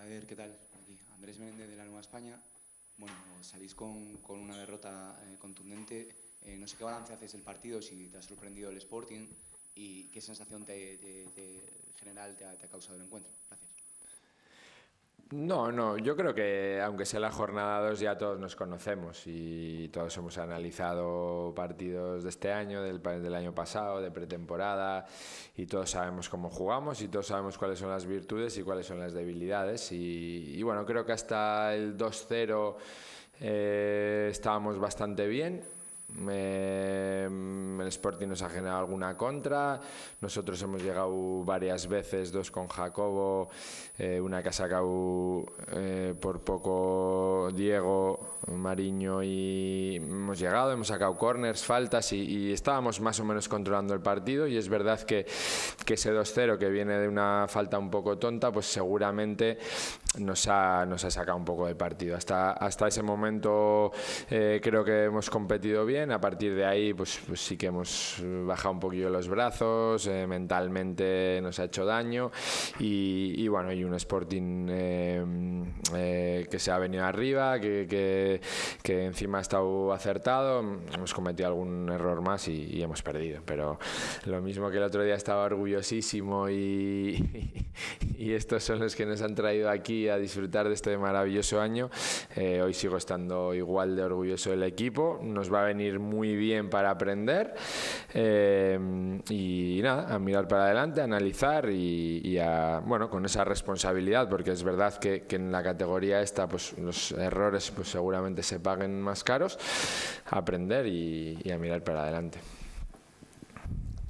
Eder, ¿qué tal? Aquí Andrés Menéndez de la Nueva España. Bueno, salís con una derrota contundente. No sé qué balance haces del partido, si te ha sorprendido el Sporting y qué sensación general te ha causado el encuentro. Gracias. No, yo creo que aunque sea la jornada 2 ya todos nos conocemos y todos hemos analizado partidos de este año, del año pasado, de pretemporada, y todos sabemos cómo jugamos y todos sabemos cuáles son las virtudes y cuáles son las debilidades y bueno, creo que hasta el 2-0 estábamos bastante bien. El Sporting nos ha generado alguna contra, nosotros hemos llegado varias veces, dos con Jacobo, una que ha sacado por poco Diego, Mariño, y hemos sacado corners, faltas y estábamos más o menos controlando el partido. Y es verdad que ese 2-0 que viene de una falta un poco tonta, pues seguramente nos ha sacado un poco del partido. Hasta ese momento creo que hemos competido bien. A partir de ahí pues sí que hemos bajado un poquillo los brazos, mentalmente nos ha hecho daño y bueno, y un Sporting que se ha venido arriba, que encima ha estado acertado. Hemos cometido algún error más y hemos perdido, pero lo mismo que el otro día estaba orgullosísimo y estos son los que nos han traído aquí a disfrutar de este maravilloso año. Hoy sigo estando igual de orgulloso del equipo. Nos va a venir muy bien para aprender y nada, a mirar para adelante, a analizar y bueno, con esa responsabilidad, porque es verdad que en la categoría esta pues los errores pues seguramente se paguen más caros, a aprender y a mirar para adelante.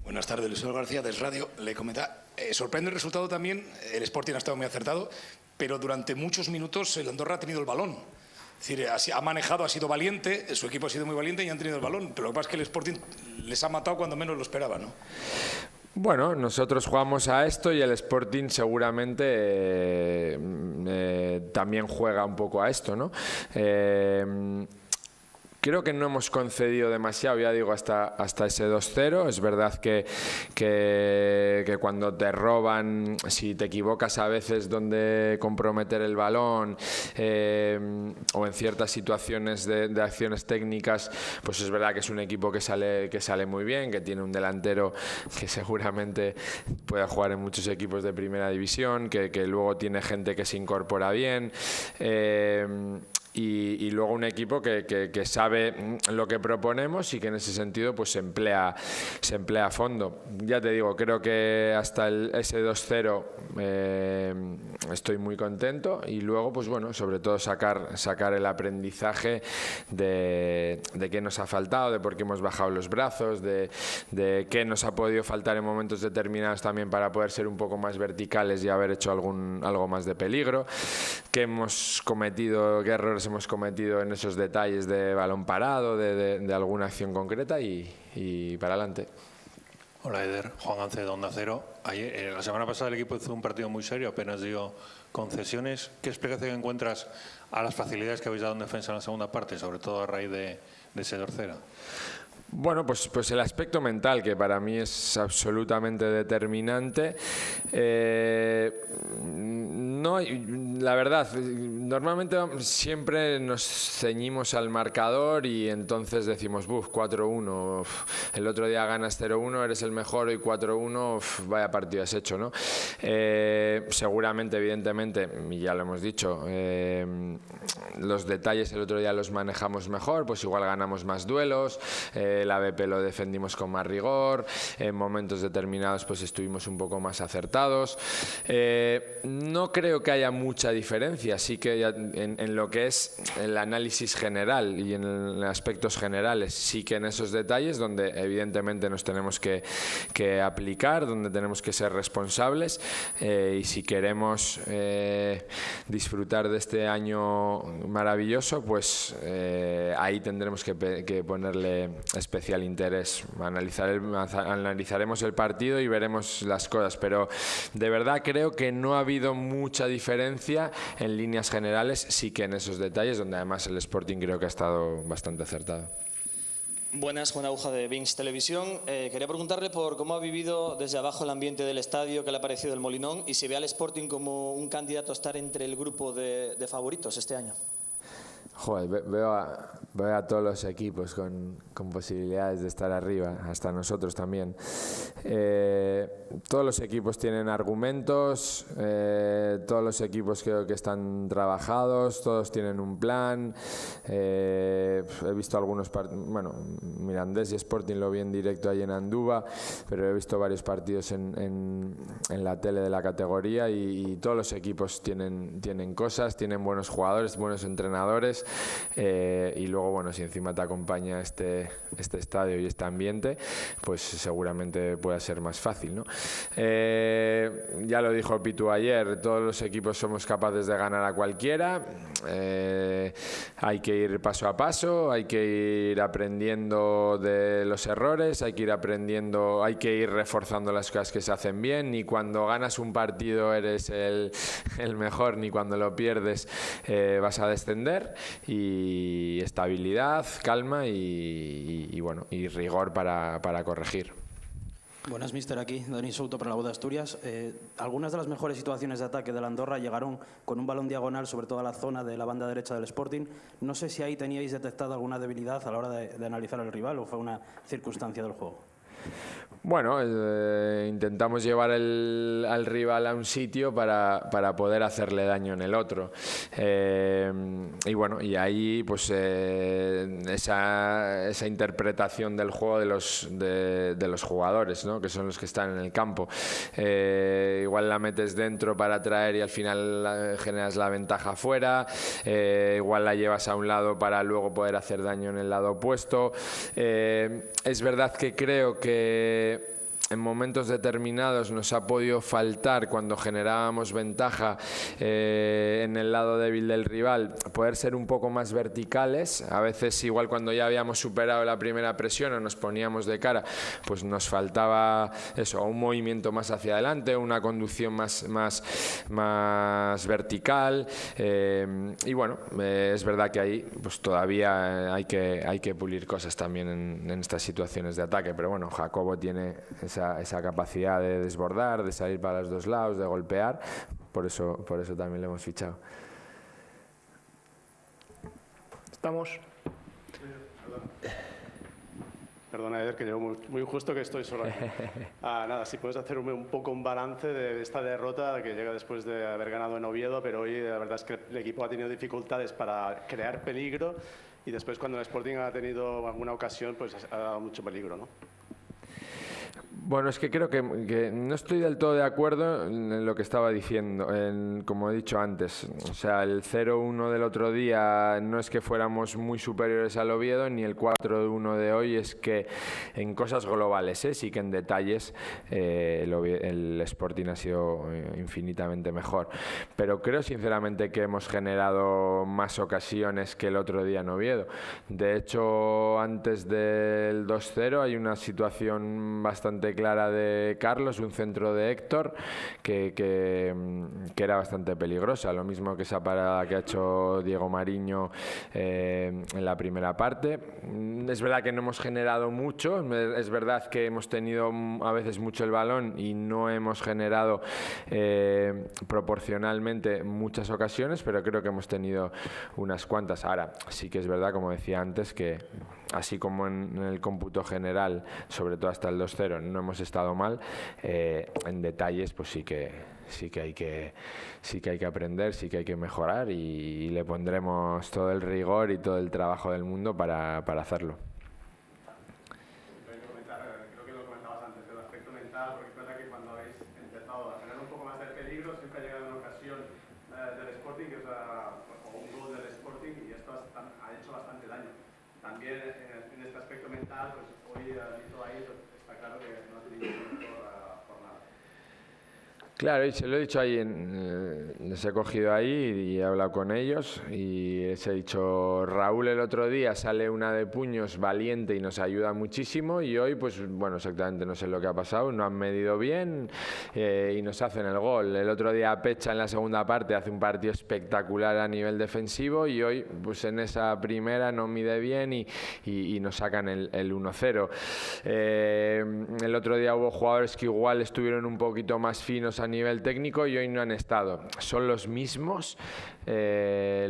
Buenas tardes, Luis García de Radio. Le comenta, sorprende el resultado también. El Sporting ha estado muy acertado, pero durante muchos minutos el Andorra ha tenido el balón. Es decir, ha manejado, ha sido valiente, su equipo ha sido muy valiente y han tenido el balón, pero lo que pasa es que el Sporting les ha matado cuando menos lo esperaba, ¿no? Bueno, nosotros jugamos a esto y el Sporting seguramente también juega un poco a esto, ¿no? Creo que no hemos concedido demasiado, ya digo, hasta ese 2-0. Es verdad que cuando te roban, si te equivocas a veces donde comprometer el balón o en ciertas situaciones de acciones técnicas, pues es verdad que es un equipo que sale muy bien, que tiene un delantero que seguramente pueda jugar en muchos equipos de primera división, que luego tiene gente que se incorpora bien. Y luego un equipo que sabe lo que proponemos y que en ese sentido pues se emplea a fondo. Ya te digo, creo que hasta ese 2-0 estoy muy contento y luego pues bueno, sobre todo sacar el aprendizaje de qué nos ha faltado, de por qué hemos bajado los brazos, de qué nos ha podido faltar en momentos determinados también para poder ser un poco más verticales y haber hecho algo más de peligro, qué errores hemos cometido en esos detalles de balón parado, de alguna acción concreta y para adelante. Hola Eder, Juan Ance de Onda Cero. La semana pasada el equipo hizo un partido muy serio, apenas dio concesiones. ¿Qué explicación encuentras a las facilidades que habéis dado en defensa en la segunda parte, sobre todo a raíz de ese 2-0? Bueno, pues el aspecto mental, que para mí es absolutamente determinante. No, la verdad, normalmente siempre nos ceñimos al marcador y entonces decimos, 4-1, el otro día ganas 0-1, eres el mejor, y 4-1, vaya partido has hecho, ¿no? Seguramente, evidentemente, y ya lo hemos dicho, los detalles el otro día los manejamos mejor, pues igual ganamos más duelos, el ABP lo defendimos con más rigor, en momentos determinados pues estuvimos un poco más acertados. No creo que haya mucha diferencia, sí que en lo que es el análisis general y en aspectos generales, sí que en esos detalles donde evidentemente nos tenemos que aplicar, donde tenemos que ser responsables, y si queremos disfrutar de este año maravilloso, pues ahí tendremos que ponerle especial interés. Analizaremos el partido y veremos las cosas, pero de verdad creo que no ha habido mucha diferencia en líneas generales, sí que en esos detalles donde además el Sporting creo que ha estado bastante acertado. Buenas, Juan Aguja de Vinx Televisión. Quería preguntarle por cómo ha vivido desde abajo el ambiente del estadio, qué le ha parecido el Molinón y si ve al Sporting como un candidato a estar entre el grupo de favoritos este año. Joder, veo a todos los equipos con posibilidades de estar arriba, hasta nosotros también. Todos los equipos tienen argumentos, todos los equipos creo que están trabajados, todos tienen un plan. He visto algunos partidos, bueno, Mirandés y Sporting lo vi en directo ahí en Andúba, pero he visto varios partidos en la tele de la categoría y todos los equipos tienen cosas, tienen buenos jugadores, buenos entrenadores. Y luego, bueno, si encima te acompaña este estadio y este ambiente, pues seguramente pueda ser más fácil, ¿no? Ya lo dijo Pitu ayer, todos los equipos somos capaces de ganar a cualquiera. Hay que ir paso a paso, hay que ir aprendiendo de los errores, hay que ir aprendiendo, hay que ir reforzando las cosas que se hacen bien. Ni cuando ganas un partido eres el mejor, ni cuando lo pierdes vas a descender. Y estabilidad, calma y bueno, y rigor para corregir. Buenas, mister. Aquí Dani Souto para La Voz de Asturias. Algunas de las mejores situaciones de ataque de la Andorra llegaron con un balón diagonal sobre toda la zona de la banda derecha del Sporting. No sé si ahí teníais detectado alguna debilidad a la hora de analizar al rival o fue una circunstancia del juego. Bueno, intentamos llevar al rival a un sitio para poder hacerle daño en el otro. Y bueno, y ahí pues esa interpretación del juego de los jugadores, ¿no? Que son los que están en el campo. Igual la metes dentro para atraer y al final generas la ventaja fuera. Igual la llevas a un lado para luego poder hacer daño en el lado opuesto. Es verdad que creo que en momentos determinados nos ha podido faltar, cuando generábamos ventaja en el lado débil del rival, poder ser un poco más verticales. A veces igual cuando ya habíamos superado la primera presión o nos poníamos de cara, pues nos faltaba eso, un movimiento más hacia adelante, una conducción más vertical. Y bueno, es verdad que ahí pues todavía hay que pulir cosas también en estas situaciones de ataque, pero bueno, Jacobo tiene esa capacidad de desbordar, de salir para los dos lados, de golpear, por eso también le hemos fichado. Estamos. Perdona, Eder, que llevo muy justo que estoy solo aquí. Nada, si puedes hacer un poco un balance de esta derrota que llega después de haber ganado en Oviedo, pero hoy la verdad es que el equipo ha tenido dificultades para crear peligro y después cuando el Sporting ha tenido alguna ocasión, pues ha dado mucho peligro, ¿no? Bueno, es que creo que no estoy del todo de acuerdo en lo que estaba diciendo, como he dicho antes. O sea, el 0-1 del otro día no es que fuéramos muy superiores al Oviedo, ni el 4-1 de hoy es que en cosas globales, sí que en detalles el Sporting ha sido infinitamente mejor. Pero creo sinceramente que hemos generado más ocasiones que el otro día en Oviedo. De hecho, antes del 2-0 hay una situación bastante clara de Carlos, un centro de Héctor que era bastante peligrosa, lo mismo que esa parada que ha hecho Diego Mariño en la primera parte. Es verdad que no hemos generado mucho, es verdad que hemos tenido a veces mucho el balón y no hemos generado proporcionalmente muchas ocasiones, pero creo que hemos tenido unas cuantas. Ahora, sí que es verdad, como decía antes, que así como en el cómputo general, sobre todo hasta el 2-0, no hemos estado mal, en detalles pues sí que hay que aprender, sí que hay que mejorar y le pondremos todo el rigor y todo el trabajo del mundo para hacerlo. Creo que lo comentabas antes del aspecto mental, porque es verdad que cuando habéis empezado a tener un poco más de peligro siempre ha llegado una ocasión del Sporting, que es un gol del Sporting, y esto ha hecho bastante daño. También en este aspecto mental, pues hoy has visto ahí, pues, está claro que no ha tenido por nada. Claro, y se lo he dicho ahí, les he cogido ahí y he hablado con ellos y les he dicho, Raúl el otro día sale una de puños valiente y nos ayuda muchísimo, y hoy pues bueno, exactamente no sé lo que ha pasado, no han medido bien y nos hacen el gol. El otro día Pecha en la segunda parte hace un partido espectacular a nivel defensivo y hoy pues en esa primera no mide bien y nos sacan el 1-0. El otro día hubo jugadores que igual estuvieron un poquito más finos a nivel técnico y hoy no han estado. Son los mismos que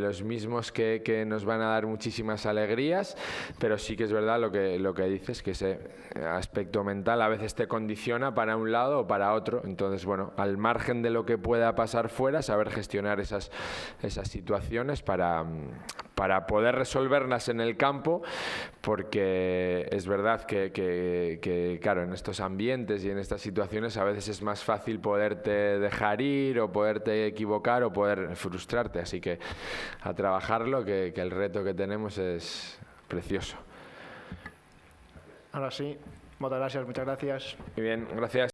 nos van a dar muchísimas alegrías, pero sí que es verdad lo que dices, que ese aspecto mental a veces te condiciona para un lado o para otro. Entonces, bueno, al margen de lo que pueda pasar fuera, saber gestionar esas situaciones para poder resolverlas en el campo, porque es verdad que claro, en estos ambientes y en estas situaciones a veces es más fácil poderte dejar ir o poderte equivocar o poder frustrarte, así que a trabajarlo, que el reto que tenemos es precioso. Ahora sí, muchas gracias. Muy bien, gracias.